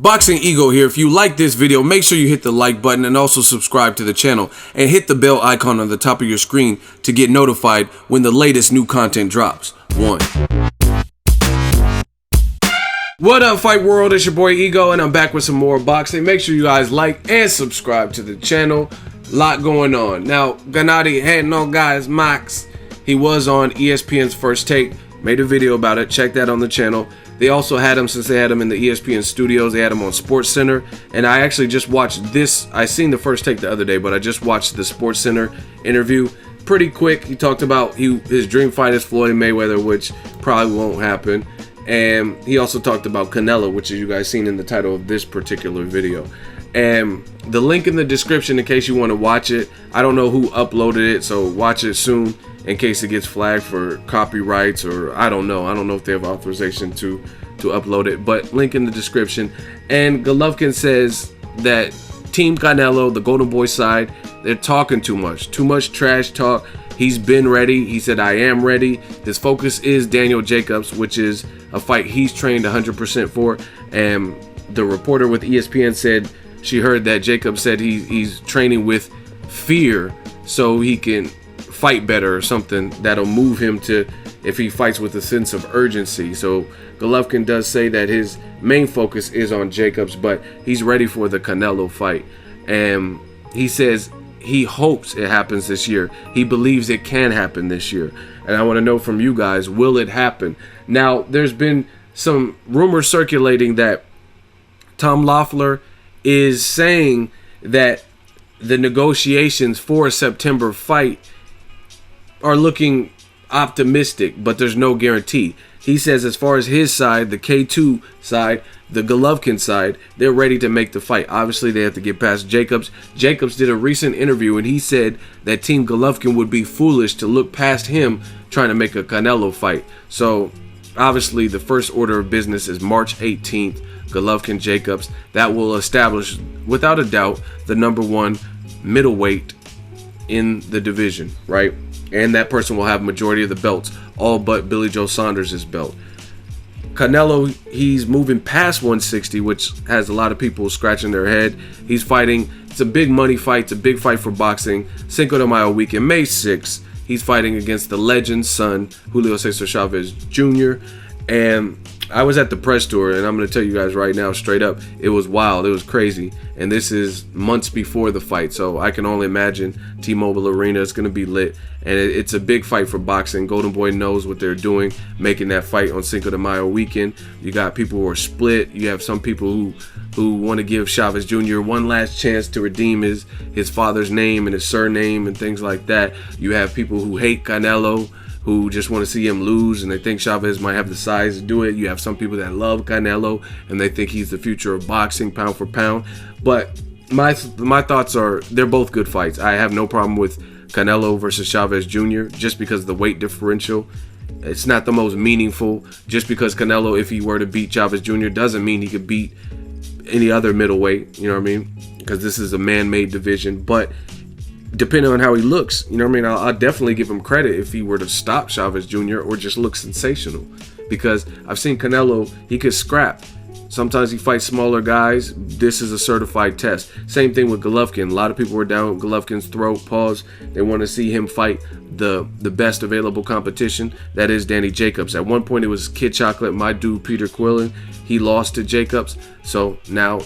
Boxingego here. If you like this video, make sure you hit the like button and also subscribe to the channel and hit the bell icon on the top of your screen to get notified when the latest new content drops. What up, Fight World? It's your boy Ego, and I'm back with some more boxing. Make sure you guys like and subscribe to the channel. Lot going on. Now, Gennady had no guys, Max. He was on ESPN's First Take. Made a video about it. Check that on the channel. They also had him, since they had him in the ESPN studios, they had him on Sports Center. And I actually just watched this. I seen the First Take the other day, but I just watched the Sports Center interview. Pretty quick. He talked about his dream fight is Floyd Mayweather, which probably won't happen. And he also talked about Canelo, which you guys seen in the title of this particular video. And the link in the description in case you want to watch it. I don't know who uploaded it, so watch it soon in case it gets flagged for copyrights, or I don't know. I don't know if they have authorization to upload it, but link in the description. And Golovkin says that Team Canelo, the Golden Boy side, they're talking too much trash talk. He's been ready. He said, I am ready. His focus is Daniel Jacobs, which is a fight he's trained 100% for. And the reporter with ESPN said she heard that Jacobs said he's training with fear so he can fight better or something that'll move him to, if he fights with a sense of urgency. So Golovkin does say that his main focus is on Jacobs, but he's ready for the Canelo fight. And he says he hopes it happens this year. He believes it can happen this year. And I want to know from you guys, will it happen? Now, there's been some rumors circulating that Tom Loeffler is saying that the negotiations for a September fight are looking optimistic, but there's no guarantee. He says as far as his side, the K2 side, the Golovkin side, they're ready to make the fight. Obviously, they have to get past Jacobs. Jacobs did a recent interview, and he said that Team Golovkin would be foolish to look past him trying to make a Canelo fight. So, obviously, the first order of business is March 18th, Golovkin Jacobs. That will establish, without a doubt, the #1 middleweight in the division, right? And that person will have majority of the belts, all but Billy Joe Saunders' belt. Canelo, he's moving past 160, which has a lot of people scratching their head. He's fighting, it's a big money fight, it's a big fight for boxing. Cinco de Mayo weekend, May 6th, he's fighting against the legend's son, Julio Cesar Chavez Jr. And I was at the press tour, and I'm going to tell you guys right now, straight up, it was wild, it was crazy. And this is months before the fight, so I can only imagine T-Mobile Arena is going to be lit. And it's a big fight for boxing. Golden Boy knows what they're doing, making that fight on Cinco de Mayo weekend. You got people who are split. You have some people who want to give Chavez Jr. one last chance to redeem his father's name and his surname and things like that. You have people who hate Canelo, who just want to see him lose, and they think Chavez might have the size to do it. You have some people that love Canelo, and they think he's the future of boxing, pound for pound. But my thoughts are, they're both good fights. I have no problem with Canelo versus Chavez Jr. just because of the weight differential. It's not the most meaningful. Just because Canelo, if he were to beat Chavez Jr., doesn't mean he could beat any other middleweight, you know what I mean? Because this is a man-made division. But depending on how he looks, you know what I mean, I'll definitely give him credit if he were to stop Chavez Jr. or just look sensational. Because I've seen Canelo, he could scrap. Sometimes he fights smaller guys. This is a certified test. Same thing with Golovkin. A lot of people were down Golovkin's throat, pause. They want to see him fight the best available competition. That is Danny Jacobs. At one point it was Kid Chocolate, my dude Peter Quillen. He lost to Jacobs. So now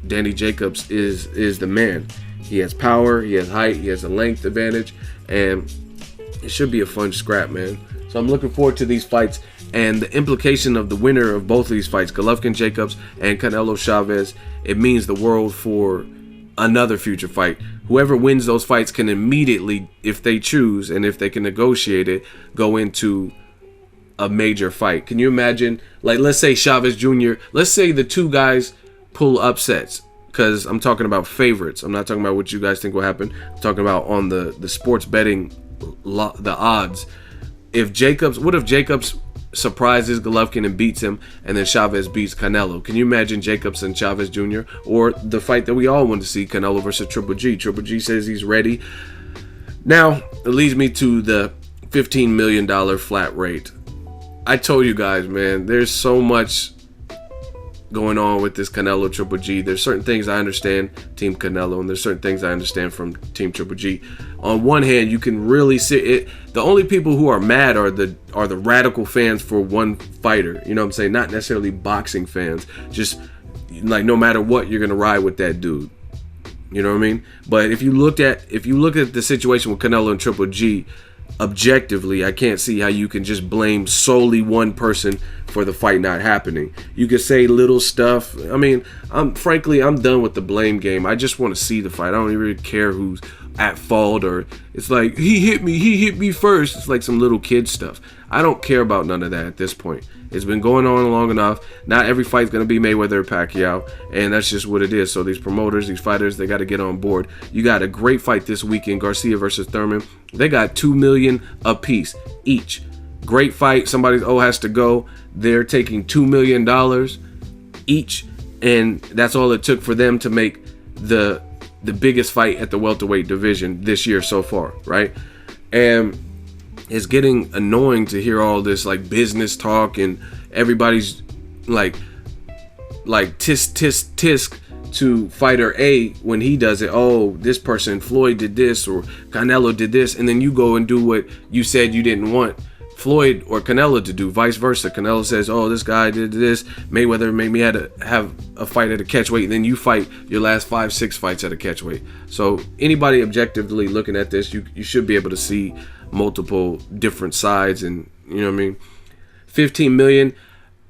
Danny Jacobs is the man. He has power, he has height, he has a length advantage, and it should be a fun scrap, man. So I'm looking forward to these fights, and the implication of the winner of both of these fights, Golovkin Jacobs and Canelo Chavez, it means the world for another future fight. Whoever wins those fights can immediately, if they choose and if they can negotiate it, go into a major fight. Can you imagine, like, let's say Chavez Jr., let's say the two guys pull upsets. Because I'm talking about favorites. I'm not talking about what you guys think will happen. I'm talking about on the sports betting, the odds. What if Jacobs surprises Golovkin and beats him, and then Chavez beats Canelo? Can you imagine Jacobs and Chavez Jr.? Or the fight that we all want to see, Canelo versus Triple G. Triple G says he's ready. Now, it leads me to the $15 million flat rate. I told you guys, man, there's so much going on with this Canelo Triple G. There's certain things I understand Team Canelo, and there's certain things I understand from Team Triple G. On one hand, you can really see it. The only people who are mad are the radical fans for one fighter. You know what I'm saying? Not necessarily boxing fans. Just like no matter what, you're gonna ride with that dude. You know what I mean? But if you look at the situation with Canelo and Triple G, objectively, I can't see how you can just blame solely one person for the fight not happening. You could say little stuff. I mean, I'm done with the blame game. I just want to see the fight. I don't even really care who's at fault, or it's like he hit me first. It's like some little kid stuff. I don't care about none of that at this point. It's been going on long enough. Not every fight's going to be Mayweather or Pacquiao, and that's just what it is. So these promoters, these fighters, they got to get on board. You got a great fight this weekend, Garcia versus Thurman. They got $2 million apiece each. Great fight. Somebody has to go. They're taking $2 million each, and that's all it took for them to make the biggest fight at the welterweight division this year so far, right? And it's getting annoying to hear all this like business talk, and everybody's like tisk to fighter A when he does it. Oh, this person, Floyd did this, or Canelo did this, and then you go and do what you said you didn't want Floyd or Canelo to do, vice versa. Canelo says, oh, this guy did this, Mayweather made me have a fight at a catchweight, and then you fight your last 5-6 fights at a catchweight. So anybody objectively looking at this, you should be able to see multiple different sides, and you know what I mean. 15 million.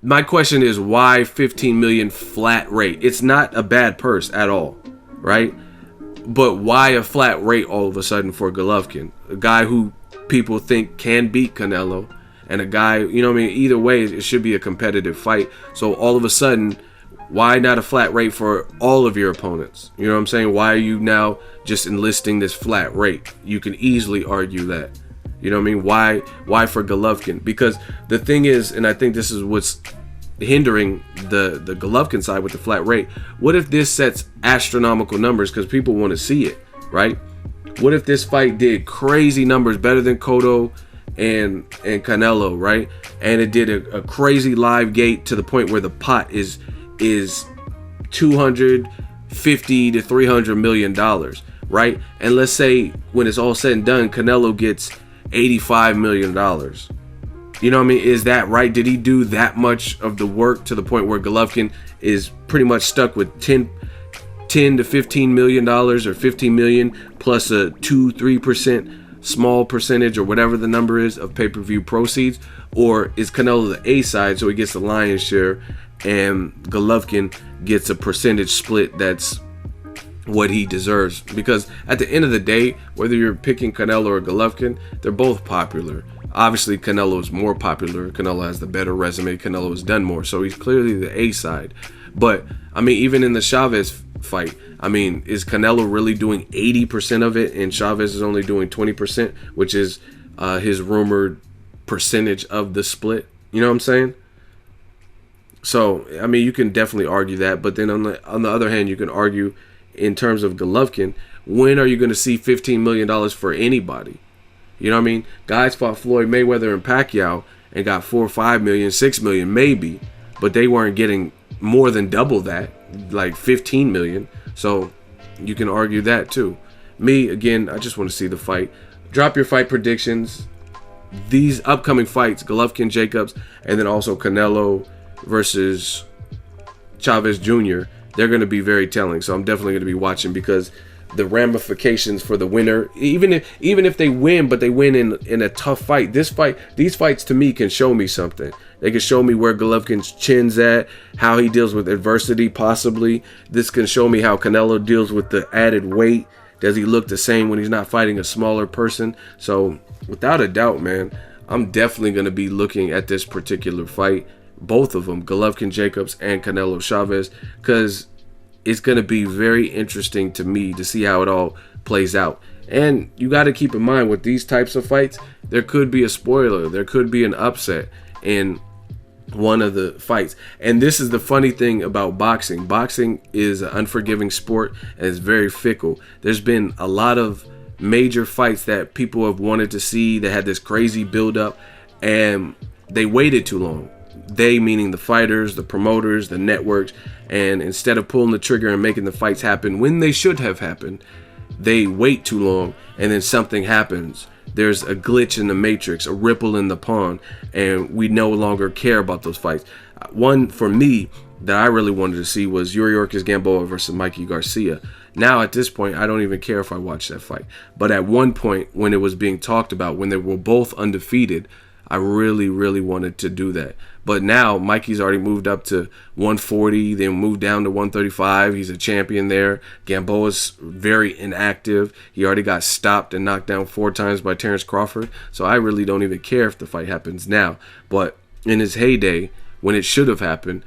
My question is, why 15 million flat rate? It's not a bad purse at all, right? But why a flat rate all of a sudden for Golovkin, a guy who people think can beat Canelo, and a guy, you know what I mean? Either way, it should be a competitive fight. So all of a sudden, why not a flat rate for all of your opponents? You know what I'm saying? Why are you now just enlisting this flat rate? You can easily argue that. You know what I mean? Why for Golovkin? Because the thing is, and I think this is what's hindering the Golovkin side with the flat rate. What if this sets astronomical numbers because people want to see it, right? What if this fight did crazy numbers, better than Cotto and Canelo, right? And it did a crazy live gate to the point where the pot is 250 to 300 million dollars, right? And let's say when it's all said and done, Canelo gets $85 million. You know what I mean? Is that right? Did he do that much of the work to the point where Golovkin is pretty much stuck with 10 to 15 million dollars, or 15 million plus a 2-3% small percentage or whatever the number is of pay-per-view proceeds? Or is Canelo the A side, so he gets the lion's share and Golovkin gets a percentage split that's what he deserves? Because at the end of the day, whether you're picking Canelo or Golovkin, they're both popular. Obviously, Canelo is more popular. Canelo has the better resume. Canelo has done more, so he's clearly the A side. But I mean, even in the Chavez fight, I mean, is Canelo really doing 80% of it, and Chavez is only doing 20%, which is his rumored percentage of the split? You know what I'm saying? So I mean, you can definitely argue that. But then on the other hand, you can argue in terms of Golovkin, when are you going to see $15 million for anybody? You know what I mean? Guys fought Floyd Mayweather and Pacquiao and got 4 or 5 million, 6 million maybe, but they weren't getting more than double that, like 15 million. So you can argue that too. Me, again, I just want to see the fight. Drop your fight predictions. These upcoming fights, Golovkin, Jacobs, and then also Canelo versus Chavez Jr., they're going to be very telling. So I'm definitely going to be watching, because the ramifications for the winner, even if they win, but they win in a tough fight. These fights to me can show me something. They can show me where Golovkin's chin's at, how he deals with adversity possibly. This can show me how Canelo deals with the added weight. Does he look the same when he's not fighting a smaller person? So without a doubt, man, I'm definitely going to be looking at this particular fight, both of them, Golovkin Jacobs and Canelo Chavez, because it's going to be very interesting to me to see how it all plays out. And you got to keep in mind, with these types of fights, there could be a spoiler. There could be an upset in one of the fights. And this is the funny thing about boxing. Boxing is an unforgiving sport, and it's very fickle. There's been a lot of major fights that people have wanted to see that had this crazy build-up, and they waited too long. they meaning the fighters, the promoters, the networks, and instead of pulling the trigger and making the fights happen when they should have happened, they wait too long, and then something happens. There's a glitch in the matrix, a ripple in the pond, and we no longer care about those fights. One for me that I really wanted to see was Yuri Ortiz Gamboa versus Mikey Garcia. Now at this point, I don't even care if I watch that fight. But at one point, when it was being talked about, when they were both undefeated, I really, really wanted to do that. But now Mikey's already moved up to 140, then moved down to 135. He's a champion there. Gamboa's very inactive. He already got stopped and knocked down 4 times by Terrence Crawford. So I really don't even care if the fight happens now. But in his heyday, when it should have happened,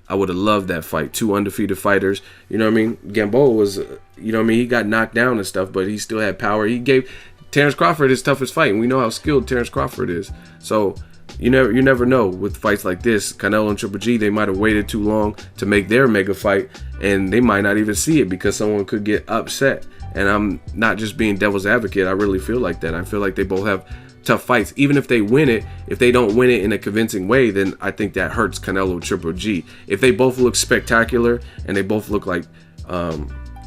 I would have loved that fight. 2 undefeated fighters. You know what I mean? Gamboa was, you know what I mean? He got knocked down and stuff, but he still had power. He gave Terrence Crawford his toughest fight, and we know how skilled Terrence Crawford is. So you never know with fights like this. Canelo and Triple G, they might have waited too long to make their mega fight, and they might not even see it because someone could get upset. And I'm not just being devil's advocate. I really feel like that. I feel like they both have tough fights. Even if they win it, if they don't win it in a convincing way, then I think that hurts Canelo Triple G. If they both look spectacular and they both look like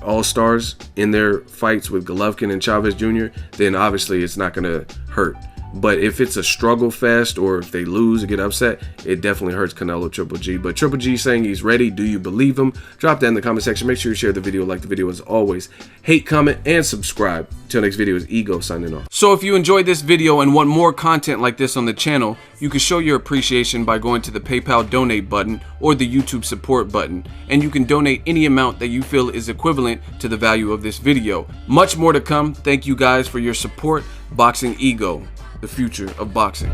all-stars in their fights with Golovkin and Chavez Jr., then obviously it's not going to hurt. But if it's a struggle fest, or if they lose and get upset, it definitely hurts Canelo Triple G. But Triple G saying he's ready. Do you believe him? Drop that in the comment section. Make sure you share the video, like the video as always. Hate, comment, and subscribe. Till next video is Ego signing off. So if you enjoyed this video and want more content like this on the channel, you can show your appreciation by going to the PayPal donate button or the YouTube support button. And you can donate any amount that you feel is equivalent to the value of this video. Much more to come. Thank you guys for your support. Boxingego, the future of boxing.